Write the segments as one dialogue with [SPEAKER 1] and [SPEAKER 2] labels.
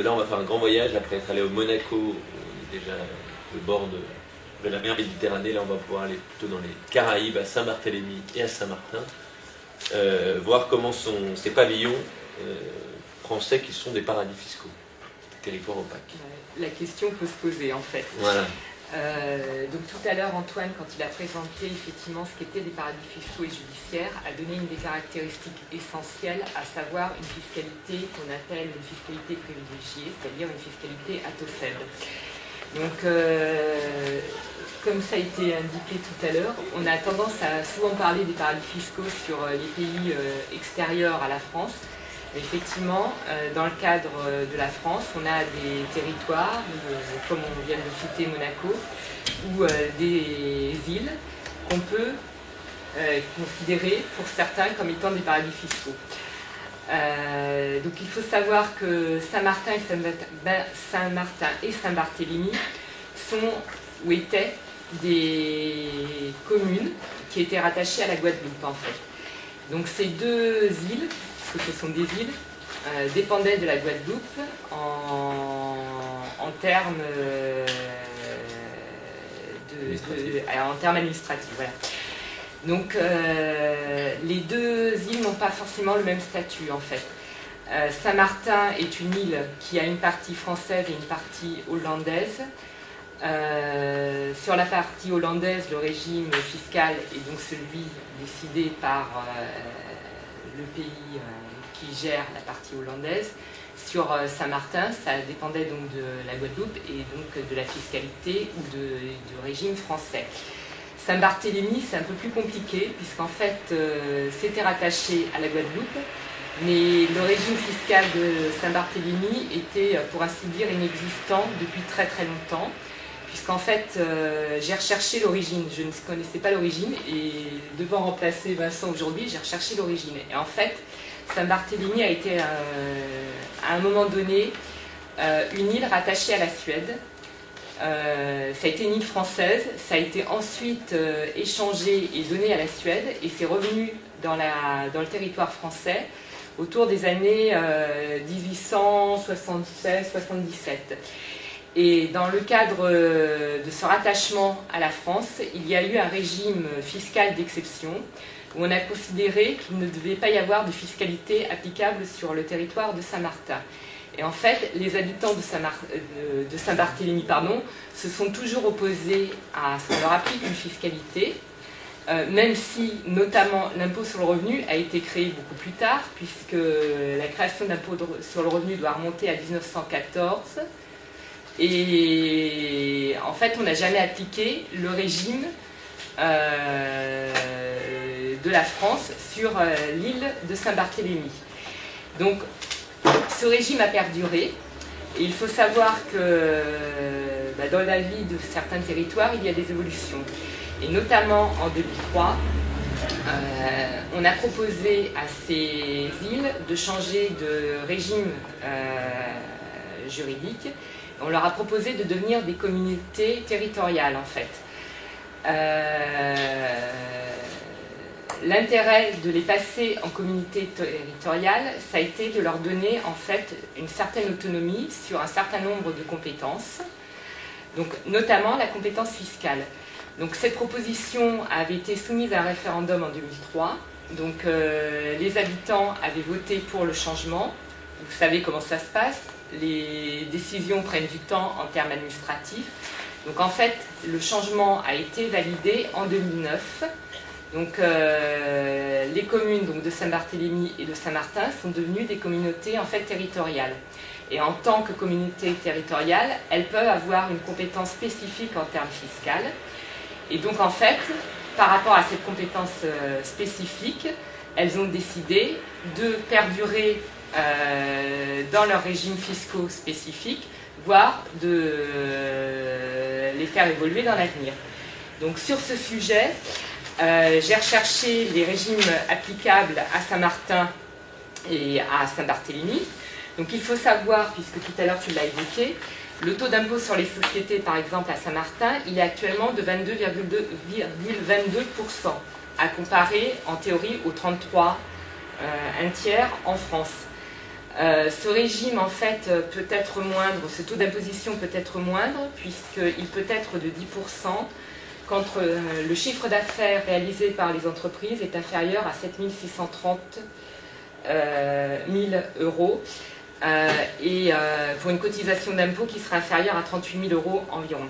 [SPEAKER 1] là on va faire un grand voyage, après être allé au Monaco, on est déjà au bord de la mer Méditerranée, là on va pouvoir aller plutôt dans les Caraïbes, à Saint-Barthélemy et à Saint-Martin, voir comment sont ces pavillons français qui sont des paradis fiscaux, des territoires opaques.
[SPEAKER 2] La question peut se poser en fait.
[SPEAKER 1] Voilà.
[SPEAKER 2] Donc tout à l'heure, Antoine, quand il a présenté effectivement ce qu'étaient des paradis fiscaux et judiciaires, a donné une des caractéristiques essentielles, à savoir une fiscalité qu'on appelle une fiscalité privilégiée, c'est-à-dire une fiscalité à taux faible. Donc, comme ça a été indiqué tout à l'heure, on a tendance à souvent parler des paradis fiscaux sur les pays extérieurs à la France. Effectivement, dans le cadre de la France, on a des territoires, comme on vient de citer Monaco, ou des îles qu'on peut considérer pour certains comme étant des paradis fiscaux. Donc il faut savoir que Saint-Martin et Saint-Barthélemy sont ou étaient des communes qui étaient rattachées à la Guadeloupe en fait. Donc ces deux îles, parce que ce sont des îles, dépendaient de la Guadeloupe en termes administratifs. Voilà. Donc les deux îles n'ont pas forcément le même statut en fait. Saint-Martin est une île qui a une partie française et une partie hollandaise. Sur la partie hollandaise, le régime fiscal est donc celui décidé par le pays qui gère la partie hollandaise. Sur Saint-Martin, ça dépendait donc de la Guadeloupe et donc de la fiscalité ou du régime français. Saint-Barthélemy, c'est un peu plus compliqué, puisqu'en fait, c'était rattaché à la Guadeloupe, mais le régime fiscal de Saint-Barthélemy était, pour ainsi dire, inexistant depuis très très longtemps, puisqu'en fait, j'ai recherché l'origine, je ne connaissais pas l'origine, et devant remplacer Vincent aujourd'hui, j'ai recherché l'origine. Et en fait, Saint-Barthélemy a été, à un moment donné, une île rattachée à la Suède. Ça a été une île française, ça a été ensuite échangé et donné à la Suède, et c'est revenu dans le territoire français autour des années 1876-77. Et dans le cadre de ce rattachement à la France, il y a eu un régime fiscal d'exception, où on a considéré qu'il ne devait pas y avoir de fiscalité applicable sur le territoire de Saint-Martin. Et en fait, les habitants de Saint-Barthélemy se sont toujours opposés à ce qu'on leur applique une fiscalité, même si, notamment, l'impôt sur le revenu a été créé beaucoup plus tard, puisque la création de l'impôt sur le revenu doit remonter à 1914. Et en fait, on n'a jamais appliqué le régime de la France sur l'île de Saint-Barthélemy. Donc, ce régime a perduré, et il faut savoir que dans la vie de certains territoires, il y a des évolutions. Et notamment en 2003, on a proposé à ces îles de changer de régime juridique. On leur a proposé de devenir des communautés territoriales, en fait. L'intérêt de les passer en communauté territoriale, ça a été de leur donner en fait une certaine autonomie sur un certain nombre de compétences, donc notamment la compétence fiscale. Donc cette proposition avait été soumise à un référendum en 2003, donc les habitants avaient voté pour le changement. Vous savez comment ça se passe, les décisions prennent du temps en termes administratifs, donc en fait le changement a été validé en 2009. Donc les communes donc, de Saint-Barthélemy et de Saint-Martin sont devenues des communautés en fait territoriales. Et en tant que communauté territoriale, elles peuvent avoir une compétence spécifique en termes fiscaux. Et donc en fait, par rapport à cette compétence spécifique, elles ont décidé de perdurer dans leurs régimes fiscaux spécifiques, voire de les faire évoluer dans l'avenir. Donc sur ce sujet, j'ai recherché les régimes applicables à Saint-Martin et à Saint-Barthélemy. Donc il faut savoir, puisque tout à l'heure tu l'as évoqué, le taux d'impôt sur les sociétés, par exemple à Saint-Martin, il est actuellement de 22,22%, à comparer en théorie aux 33, un tiers en France. Ce régime, en fait, peut être moindre, ce taux d'imposition peut être moindre, puisqu'il peut être de 10% quand le chiffre d'affaires réalisé par les entreprises est inférieur à 7 630 000 euros, et pour une cotisation d'impôt qui sera inférieure à 38 000 euros environ.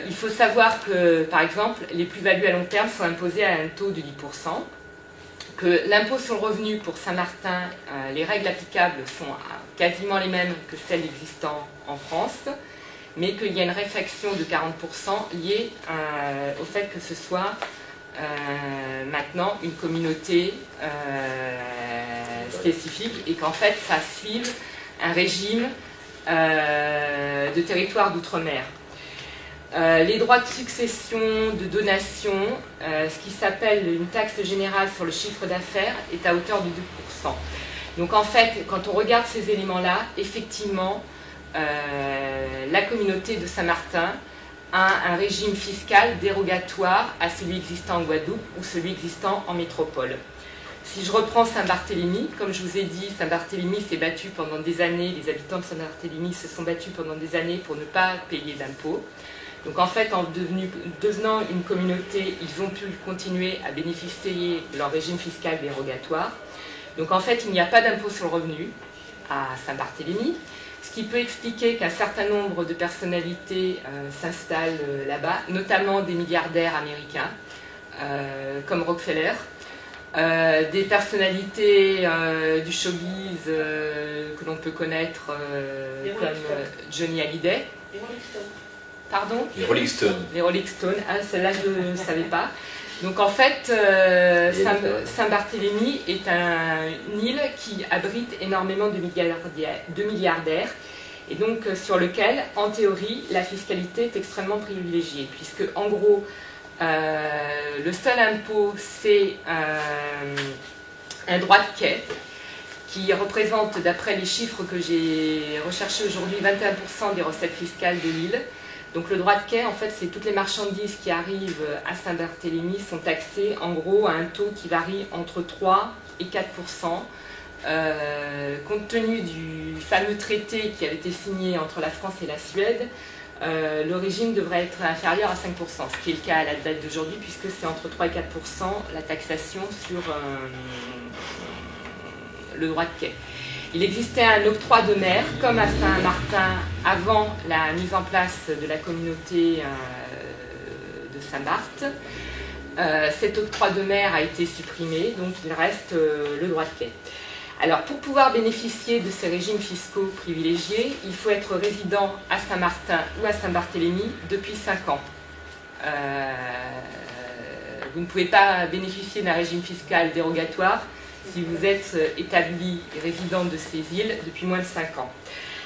[SPEAKER 2] Il faut savoir que, par exemple, les plus-values à long terme sont imposées à un taux de 10%, que l'impôt sur le revenu pour Saint-Martin, les règles applicables sont quasiment les mêmes que celles existant en France, mais qu'il y a une réfaction de 40% liée au fait que ce soit maintenant une communauté spécifique et qu'en fait ça suive un régime de territoire d'outre-mer. Les droits de succession, de donation, ce qui s'appelle une taxe générale sur le chiffre d'affaires est à hauteur de 2%. Donc en fait, quand on regarde ces éléments-là, effectivement, la communauté de Saint-Martin a un régime fiscal dérogatoire à celui existant en Guadeloupe ou celui existant en métropole. Si je reprends Saint-Barthélemy, comme je vous ai dit, Saint-Barthélemy s'est battu pendant des années, les habitants de Saint-Barthélemy se sont battus pendant des années pour ne pas payer d'impôts. Donc en fait, en devenant une communauté, ils ont pu continuer à bénéficier de leur régime fiscal dérogatoire. Donc en fait, il n'y a pas d'impôt sur le revenu à Saint-Barthélemy, ce qui peut expliquer qu'un certain nombre de personnalités s'installent là-bas, notamment des milliardaires américains, comme Rockefeller, des personnalités du showbiz que l'on peut connaître comme Johnny Hallyday. Pardon ?
[SPEAKER 1] Les Rolling Stones.
[SPEAKER 2] Les Rolling Stones, ah, celle-là je ne savais pas. Donc en fait, Saint-Barthélemy est une île qui abrite énormément de milliardaires et donc sur lequel, en théorie, la fiscalité est extrêmement privilégiée, puisque en gros, le seul impôt, c'est un droit de quai qui représente, d'après les chiffres que j'ai recherchés aujourd'hui, 21% des recettes fiscales de l'île. Donc le droit de quai, en fait, c'est toutes les marchandises qui arrivent à Saint-Barthélemy sont taxées en gros à un taux qui varie entre 3 et 4%. Compte tenu du fameux traité qui avait été signé entre la France et la Suède, le régime devrait être inférieur à 5%, ce qui est le cas à la date d'aujourd'hui, puisque c'est entre 3 et 4% la taxation sur le droit de quai. Il existait un octroi de mer, comme à Saint-Martin, avant la mise en place de la communauté de Saint-Barth. Cet octroi de mer a été supprimé, donc il reste le droit de quai. Alors, pour pouvoir bénéficier de ces régimes fiscaux privilégiés, il faut être résident à Saint-Martin ou à Saint-Barthélemy depuis 5 ans. Vous ne pouvez pas bénéficier d'un régime fiscal dérogatoire si vous êtes établi et résident de ces îles depuis moins de 5 ans.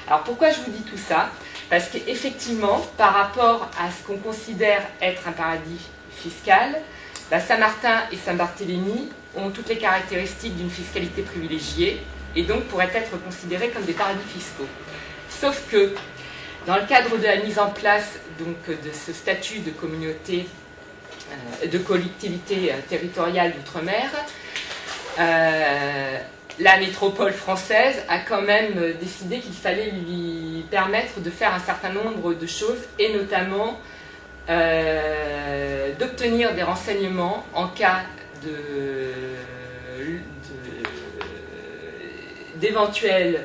[SPEAKER 2] Alors pourquoi je vous dis tout ça? Parce qu'effectivement, par rapport à ce qu'on considère être un paradis fiscal, Saint-Martin et Saint-Barthélemy ont toutes les caractéristiques d'une fiscalité privilégiée et donc pourraient être considérés comme des paradis fiscaux. Sauf que, dans le cadre de la mise en place donc, de ce statut de communauté, de collectivité territoriale d'outre-mer, la métropole française a quand même décidé qu'il fallait lui permettre de faire un certain nombre de choses et notamment d'obtenir des renseignements en cas d'éventuelles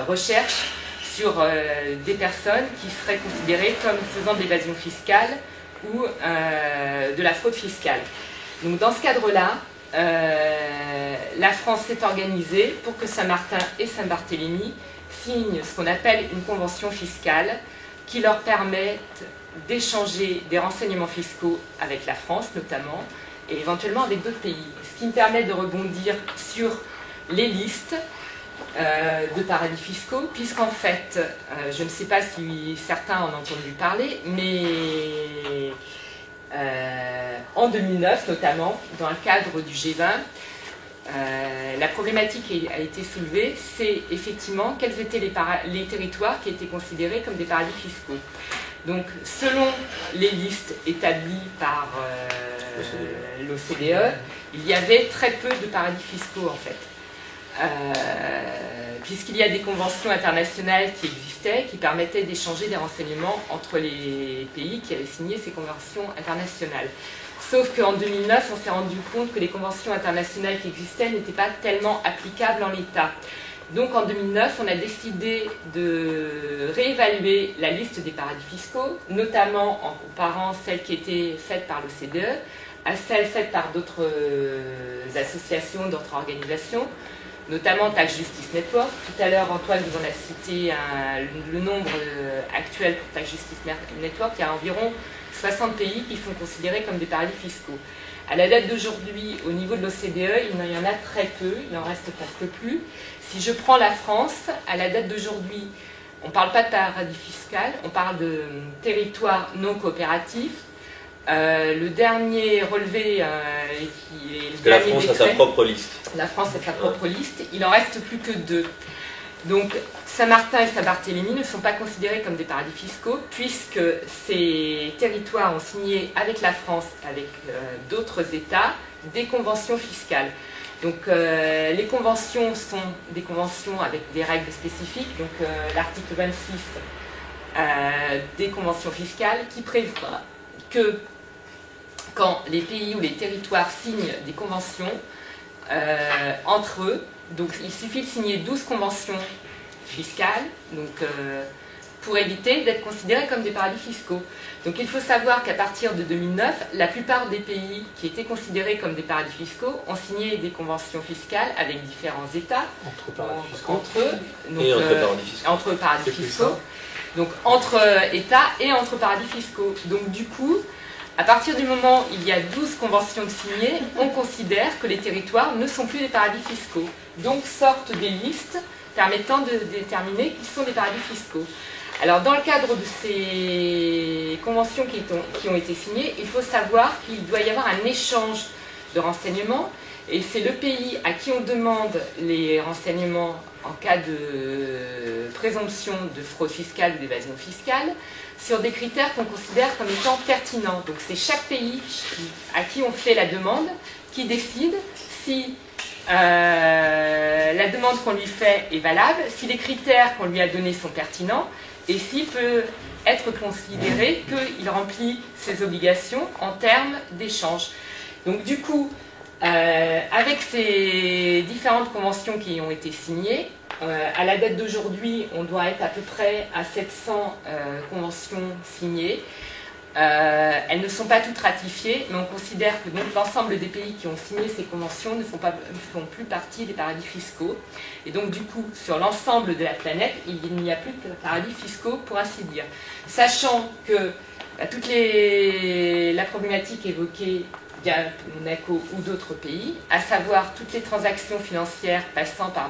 [SPEAKER 2] recherches sur des personnes qui seraient considérées comme faisant de l'évasion fiscale ou de la fraude fiscale. Donc dans ce cadre-là, la France s'est organisée pour que Saint-Martin et Saint-Barthélemy signent ce qu'on appelle une convention fiscale qui leur permette d'échanger des renseignements fiscaux avec la France notamment et éventuellement avec d'autres pays. Ce qui me permet de rebondir sur les listes de paradis fiscaux, puisqu'en fait, je ne sais pas si certains en ont entendu parler, mais en 2009 notamment, dans le cadre du G20, la problématique qui a été soulevée, c'est effectivement quels étaient les territoires qui étaient considérés comme des paradis fiscaux. Donc, selon les listes établies par l'OCDE, il y avait très peu de paradis fiscaux en fait. puisqu'il y a des conventions internationales qui existaient, qui permettaient d'échanger des renseignements entre les pays qui avaient signé ces conventions internationales. Sauf qu'en 2009, on s'est rendu compte que les conventions internationales qui existaient n'étaient pas tellement applicables en l'état. Donc en 2009, on a décidé de réévaluer la liste des paradis fiscaux, notamment en comparant celles qui étaient faites par l'OCDE à celles faites par d'autres associations, d'autres organisations, notamment Tax Justice Network. Tout à l'heure, Antoine vous en a cité le nombre actuel pour Tax Justice Network. Il y a environ 60 pays qui sont considérés comme des paradis fiscaux. À la date d'aujourd'hui, au niveau de l'OCDE, il y en a très peu, il n'en reste presque plus. Si je prends la France, à la date d'aujourd'hui, on ne parle pas de paradis fiscal, on parle de territoire non coopératif. Le dernier relevé, qui est
[SPEAKER 1] parce que la France a sa propre liste.
[SPEAKER 2] La France a sa propre liste, il n'en reste plus que 2. Donc Saint-Martin et Saint-Barthélemy ne sont pas considérés comme des paradis fiscaux, puisque ces territoires ont signé avec la France, avec d'autres États, des conventions fiscales. Donc les conventions sont des conventions avec des règles spécifiques, donc l'article 26 des conventions fiscales qui prévoit que quand les pays ou les territoires signent des conventions entre eux, donc il suffit de signer 12 conventions fiscales, donc, pour éviter d'être considérés comme des paradis fiscaux. Donc il faut savoir qu'à partir de 2009, la plupart des pays qui étaient considérés comme des paradis fiscaux ont signé des conventions fiscales avec différents États.
[SPEAKER 3] Entre paradis fiscaux.
[SPEAKER 2] Entre eux. Donc,
[SPEAKER 1] et entre paradis fiscaux.
[SPEAKER 2] Entre paradis fiscaux. Donc entre États et entre paradis fiscaux. Donc du coup, à partir du moment où il y a 12 conventions de signées, on considère que les territoires ne sont plus des paradis fiscaux. Donc sortent des listes permettant de déterminer qui sont des paradis fiscaux. Alors dans le cadre de ces conventions qui ont été signées, il faut savoir qu'il doit y avoir un échange de renseignements, et c'est le pays à qui on demande les renseignements en cas de présomption de fraude fiscale ou d'évasion fiscale, sur des critères qu'on considère comme étant pertinents. Donc c'est chaque pays à qui on fait la demande qui décide si la demande qu'on lui fait est valable, si les critères qu'on lui a donnés sont pertinents, et s'il peut être considéré qu'il remplit ses obligations en termes d'échange. Donc du coup, avec ces différentes conventions qui ont été signées, à la date d'aujourd'hui, on doit être à peu près à 700 conventions signées. Elles ne sont pas toutes ratifiées, mais on considère que l'ensemble des pays qui ont signé ces conventions ne font plus partie des paradis fiscaux. Et donc du coup, sur l'ensemble de la planète, il n'y a plus de paradis fiscaux, pour ainsi dire. Sachant que toute la problématique évoquée via Monaco ou d'autres pays, à savoir toutes les transactions financières passant par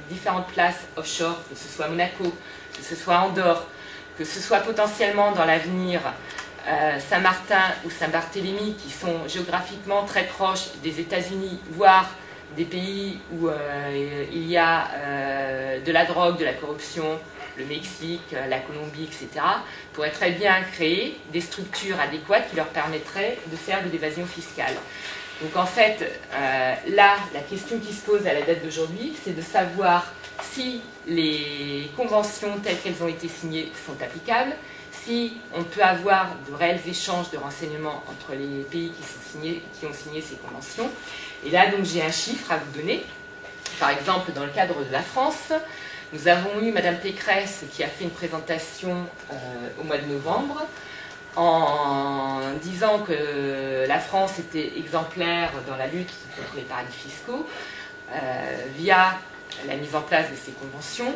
[SPEAKER 2] différentes places offshore, que ce soit Monaco, que ce soit Andorre, que ce soit potentiellement dans l'avenir Saint-Martin ou Saint-Barthélemy, qui sont géographiquement très proches des États-Unis, voire des pays où il y a de la drogue, de la corruption, le Mexique, la Colombie, etc., pourraient très bien créer des structures adéquates qui leur permettraient de faire de l'évasion fiscale. Donc en fait, là, la question qui se pose à la date d'aujourd'hui, c'est de savoir si les conventions telles qu'elles ont été signées sont applicables, si on peut avoir de réels échanges de renseignements entre les pays qui ont signé ces conventions. Et là, donc, j'ai un chiffre à vous donner. Par exemple, dans le cadre de la France, nous avons eu Madame Pécresse qui a fait une présentation au mois de novembre en disant que la France était exemplaire dans la lutte contre les paradis fiscaux via la mise en place de ces conventions,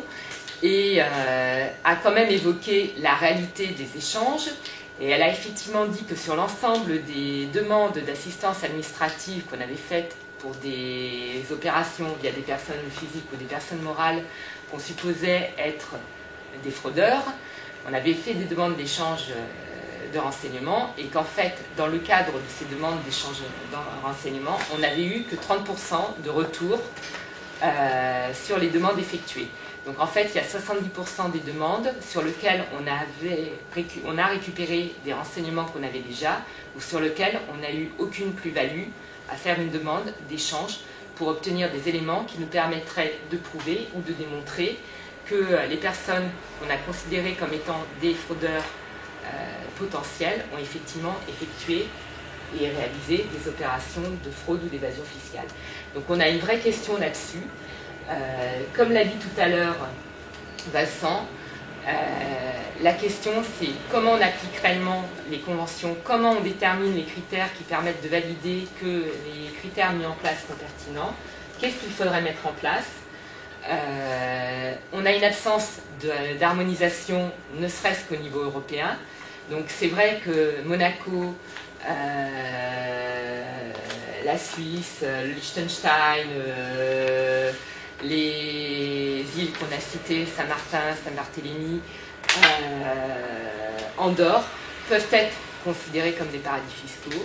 [SPEAKER 2] et a quand même évoqué la réalité des échanges. Et elle a effectivement dit que sur l'ensemble des demandes d'assistance administrative qu'on avait faites pour des opérations via des personnes physiques ou des personnes morales qu'on supposait être des fraudeurs, on avait fait des demandes d'échange de renseignements, et qu'en fait, dans le cadre de ces demandes d'échange de renseignements, on n'avait eu que 30% de retour sur les demandes effectuées. Donc en fait, il y a 70% des demandes sur lesquelles on a récupéré des renseignements qu'on avait déjà, ou sur lesquels on n'a eu aucune plus-value à faire une demande d'échange pour obtenir des éléments qui nous permettraient de prouver ou de démontrer que les personnes qu'on a considérées comme étant des fraudeurs potentiels ont effectivement effectué et réalisé des opérations de fraude ou d'évasion fiscale. Donc on a une vraie question là-dessus. Comme l'a dit tout à l'heure Vincent, la question c'est comment on applique réellement les conventions, comment on détermine les critères qui permettent de valider que les critères mis en place sont pertinents, qu'est-ce qu'il faudrait mettre en place. On a une absence d'harmonisation, ne serait-ce qu'au niveau européen. Donc c'est vrai que Monaco, la Suisse, le Liechtenstein, les îles qu'on a citées, Saint-Martin, Saint-Barthélemy, Andorre, peuvent être considérés comme des paradis fiscaux,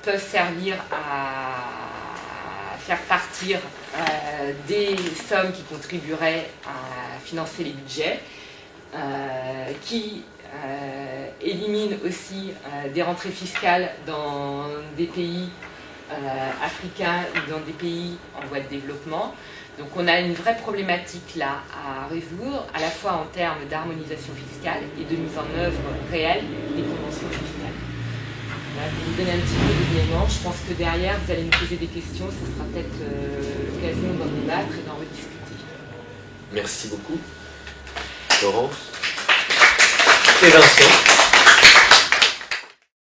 [SPEAKER 2] peuvent servir à faire partir des sommes qui contribueraient à financer les budgets, qui éliminent aussi des rentrées fiscales dans des pays africains ou dans des pays en voie de développement. Donc on a une vraie problématique là à résoudre, à la fois en termes d'harmonisation fiscale et de mise en œuvre réelle des conventions fiscales. Voilà, pour vous donner un petit peu d'éléments, je pense que derrière vous allez nous poser des questions, ce sera peut-être l'occasion d'en débattre et d'en rediscuter.
[SPEAKER 1] Merci beaucoup, Laurence et Vincent.